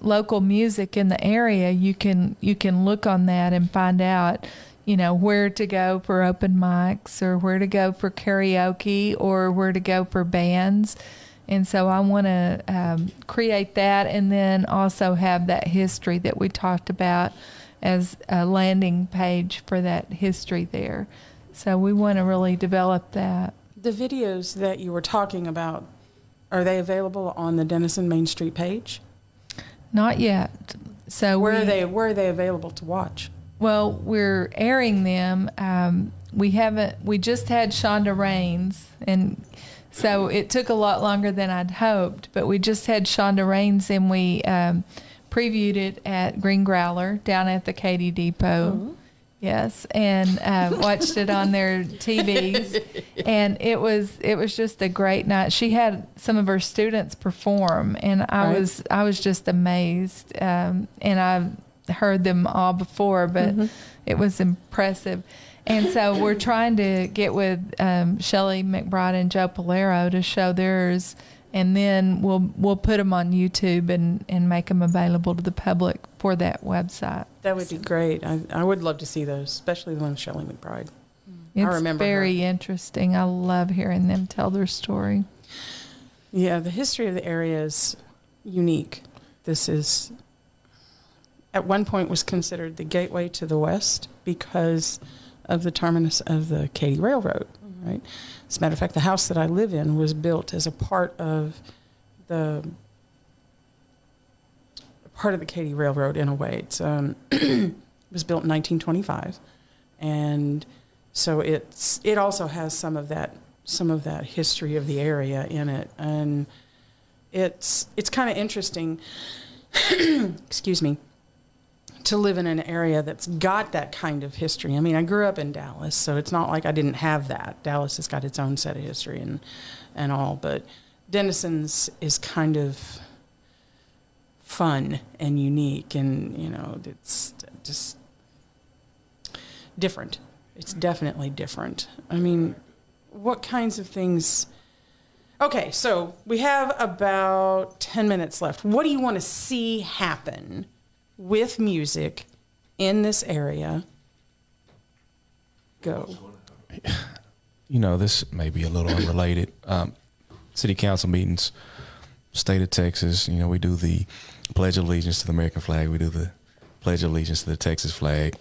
local music in the area, you can look on that and find out, where to go for open mics or where to go for karaoke or where to go for bands. And so I want to create that, and then also have that history that we talked about as a landing page for that history there. So we want to really develop that. The videos that you were talking about, are they available on the Denison Main Street page? Not yet. So Where are they available to watch? Well, we're airing them. We just had Shonda Raines, and so it took a lot longer than I'd hoped, but we just had Shonda Raines, and we previewed it at Green Growler down at the Katy Depot. Mm-hmm. Yes, and watched it on their TVs, and it was just a great night. She had some of her students perform, and I was just amazed. And I've heard them all before, but it was impressive. And so we're trying to get with Shelley McBride and Joe Polero to show theirs, and then we'll put them on YouTube and make them available to the public for that website. That would be great. I would love to see those, especially the one with Shelley McBride. It's I remember very her. Interesting. I love hearing them tell their story. Yeah, the history of the area is unique. This is, at one point, was considered the gateway to the West because of the terminus of the Katy Railroad, right? As a matter of fact, the house that I live in was built as a part of the Katy Railroad in a way. It's it was built in 1925, and so it also has some of that history of the area in it, and it's kind of interesting. Excuse me. To live in an area that's got that kind of history. I mean, I grew up in Dallas, so it's not like I didn't have that. Dallas has got its own set of history and all, but Denison's is kind of fun and unique, and, you know, it's just different. It's definitely different. I mean, what kinds of things... Okay, so we have about 10 minutes left. What do you want to see happen with music in this area? Go. You know, this may be a little unrelated. City council meetings, state of Texas, you know, we do the Pledge of Allegiance to the American flag. We do the Pledge of Allegiance to the Texas flag.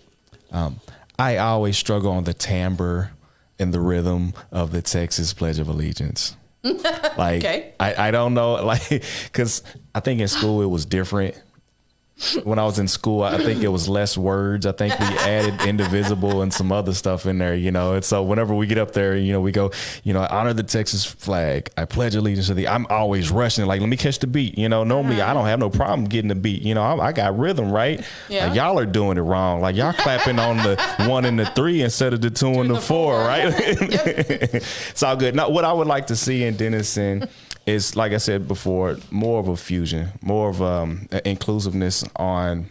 I always struggle on the timbre and the rhythm of the Texas Pledge of Allegiance. Like, okay. I don't know, like, because I think in school it was different. When I was in school, I think it was less words. I think we added indivisible and some other stuff in there, you know. And so whenever we get up there, you know, we go, you know, I honor the Texas flag. I pledge allegiance to the. I'm always rushing, like, let me catch the beat. You know, normally I don't have no problem getting the beat. You know, I got rhythm, right? Yeah. Like, y'all are doing it wrong. Like, y'all clapping on the 1 and the 3 instead of the 2 and the 4, right? It's all good. Now, what I would like to see in Denison is, like I said before, more of a fusion, more of inclusiveness on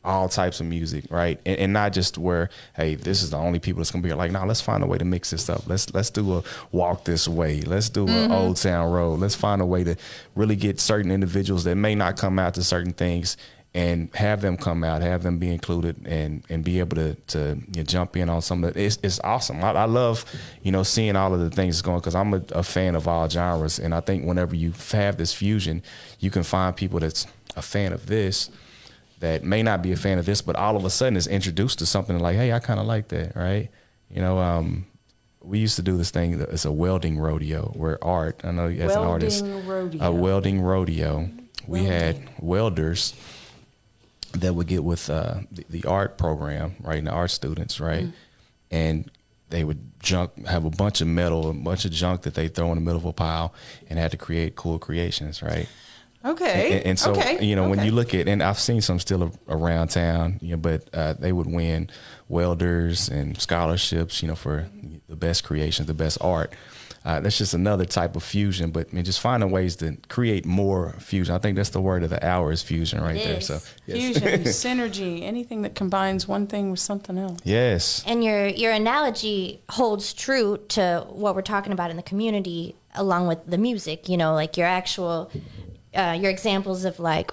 all types of music, right? And not just where, hey, this is the only people that's gonna be here. Like, no, let's find a way to mix this up. Let's do a Walk This Way. Let's do a Old Town Road. Let's find a way to really get certain individuals that may not come out to certain things and have them come out, have them be included, and be able to you know, jump in on some of it. It's awesome. I love, you know, seeing all of the things going, because I'm a fan of all genres. And I think whenever you have this fusion, you can find people that's a fan of this that may not be a fan of this, but all of a sudden is introduced to something like, hey, I kind of like that, right? You know, we used to do this thing, it's a welding rodeo, where art, I know as an artist, a welding rodeo. We had welders that would get with the art program, right, and the art students, right? And they would have a bunch of metal, a bunch of junk that they throw in the middle of a pile and had to create cool creations, right? Okay. And so, you know, when you look at, and I've seen some still around town, you know, but they would win welders and scholarships, you know, for the best creations, the best art. That's just another type of fusion, but I mean, just finding ways to create more fusion. I think that's the word of the hour is fusion right there. So yes. Fusion, synergy, anything that combines one thing with something else. Yes. And your analogy holds true to what we're talking about in the community, along with the music, you know, like your actual, your examples of like,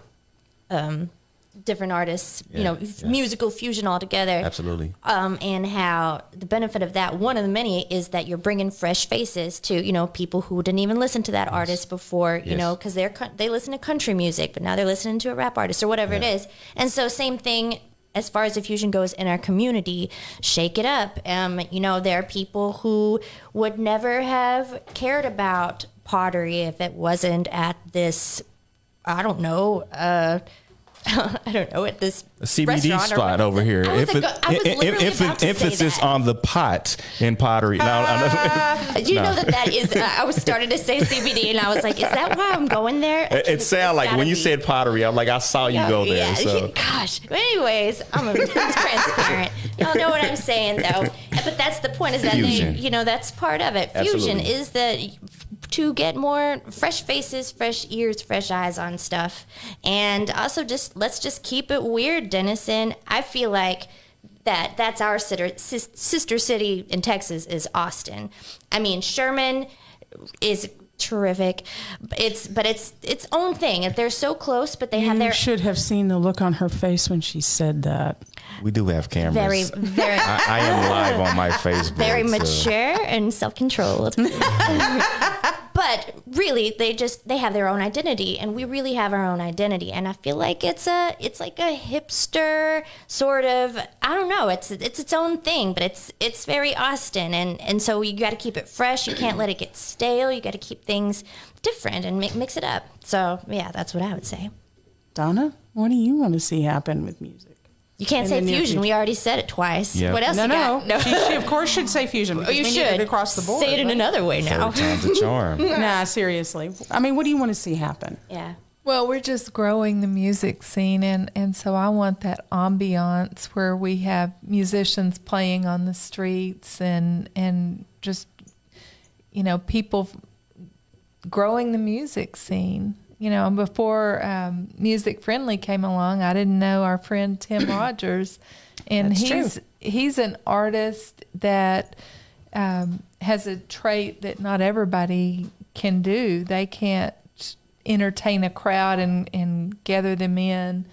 different artists, Yeah. musical fusion all together. Absolutely. And how the benefit of that, one of the many, is that you're bringing fresh faces to, people who didn't even listen to that artist before, Yes. because they listen to country music, but now they're listening to a rap artist or whatever it is. And so same thing as far as the fusion goes in our community, shake it up. There are people who would never have cared about pottery if it wasn't at this, I don't know, at this A CBD restaurant or spot over here. I was literally about to say Emphasis that. on the pot in pottery. You know that is. I was starting to say CBD, and I was like, "Is that why I'm going there?" It sounded like when you said pottery, I'm like, I saw you go there. Yeah. So. Gosh. But anyways, I'm transparent. Y'all know what I'm saying, though. But that's the point. Is that Fusion. that's part of it. Fusion Absolutely. is that to get more fresh faces, fresh ears, fresh eyes on stuff, and also let's just keep it weird, Denison. I feel like that's our sister city in Texas is Austin. I mean, Sherman is terrific. It's its own thing. They're so close, but they have You their should have seen the look on her face when she said that. We do have cameras. very, very, I am live on my Facebook. very so- mature and self-controlled. But really, they have their own identity, and we really have our own identity. And I feel like it's like a hipster sort of, I don't know, it's its own thing, but it's very Austin, and so you got to keep it fresh. You can't let it get stale. You got to keep things different and mix it up. So yeah, that's what I would say. Donna, what do you want to see happen with music? You can't In say the near fusion. future. We already said it twice. Yeah. What else? No, you no. got? She of course should say fusion. Because You we need should it across the board. say it in right? another way now. Third time's a charm. Nah, seriously. I mean, what do you want to see happen? Yeah. Well, we're just growing the music scene, and so I want that ambiance where we have musicians playing on the streets and just, people growing the music scene. Before Music Friendly came along, I didn't know our friend Tim Rogers, and That's he's an artist that has a trait that not everybody can do. They can't entertain a crowd and gather them in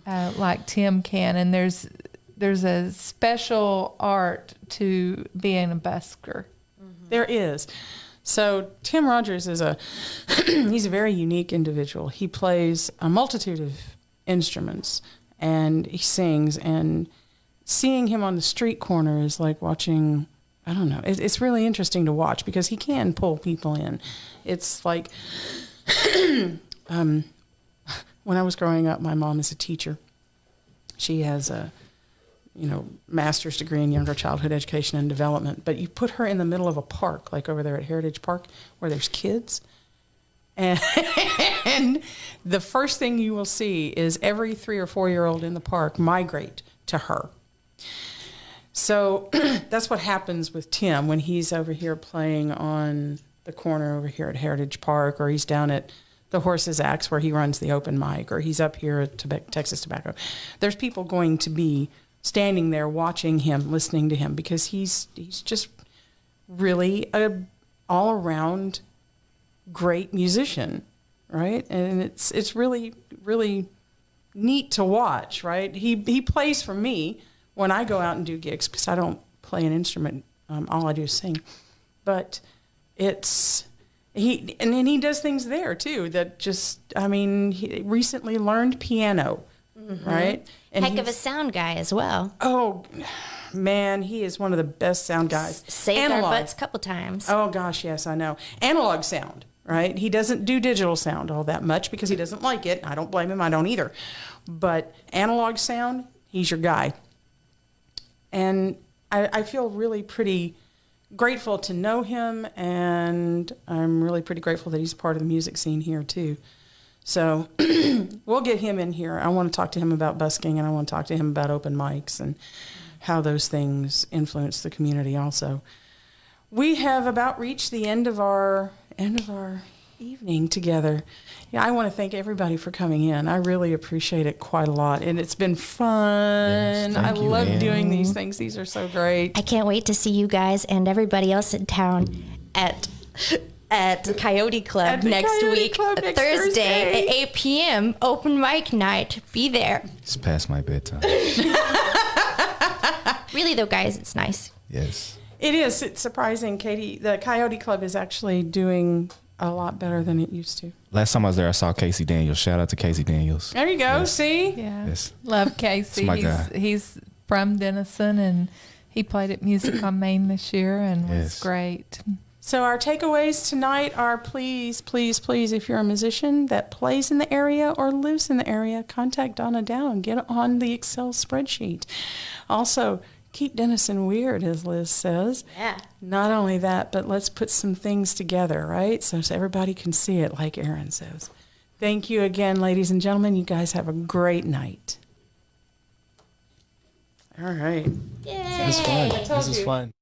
like Tim can. And there's a special art to being a busker. There is. So Tim Rogers is he's a very unique individual. He plays a multitude of instruments and he sings, and seeing him on the street corner is like watching, I don't know, it's really interesting to watch because he can pull people in. It's like, when I was growing up, my mom is a teacher. She has a master's degree in younger childhood education and development, but you put her in the middle of a park, like over there at Heritage Park, where there's kids, and the first thing you will see is every 3 or 4 year old in the park migrate to her. So that's what happens with Tim when he's over here playing on the corner over here at Heritage Park, or he's down at the Horse's Axe where he runs the open mic, or he's up here at Texas Tobacco. There's people going to be standing there watching him, listening to him, because he's just really a all-around great musician, right? And it's really, really neat to watch, right? He plays for me when I go out and do gigs because I don't play an instrument. All I do is sing. But he does things there too that just, he recently learned piano, right? And Heck of a sound guy as well. Oh, man, he is one of the best sound guys. Saved our butts a couple times. Oh, gosh, yes, I know. Analog sound, right? He doesn't do digital sound all that much because he doesn't like it. I don't blame him. I don't either. But analog sound, he's your guy. And I feel really pretty grateful to know him, and I'm really pretty grateful that he's a part of the music scene here, too. So we'll get him in here. I want to talk to him about busking, and I want to talk to him about open mics and how those things influence the community also. We have about reached the end of our evening together. Yeah, I want to thank everybody for coming in. I really appreciate it quite a lot, and it's been fun. Yes, I thank you, love Ann. doing these things. These are so great. I can't wait to see you guys and everybody else in town at at the Coyote Club At the next Coyote week, Club next Thursday Thursday. at 8 p.m. Open mic night. Be there. It's past my bedtime. Really though, guys, it's nice. Yes. It is. It's surprising, Katie. The Coyote Club is actually doing a lot better than it used to. Last time I was there, I saw Casey Daniels. Shout out to Casey Daniels. There you go. Yes. See? Yeah. Yes. Love Casey. It's my guy. He's from Denison, and he played at Music on Main this year and was Yes. great. So our takeaways tonight are please, please, please, if you're a musician that plays in the area or lives in the area, contact Donna Dow and get on the Excel spreadsheet. Also, keep Denison weird, as Liz says. Yeah. Not only that, but let's put some things together, right? So everybody can see it, like Aaron says. Thank you again, ladies and gentlemen. You guys have a great night. All right. Yay. This is fun. This is fun.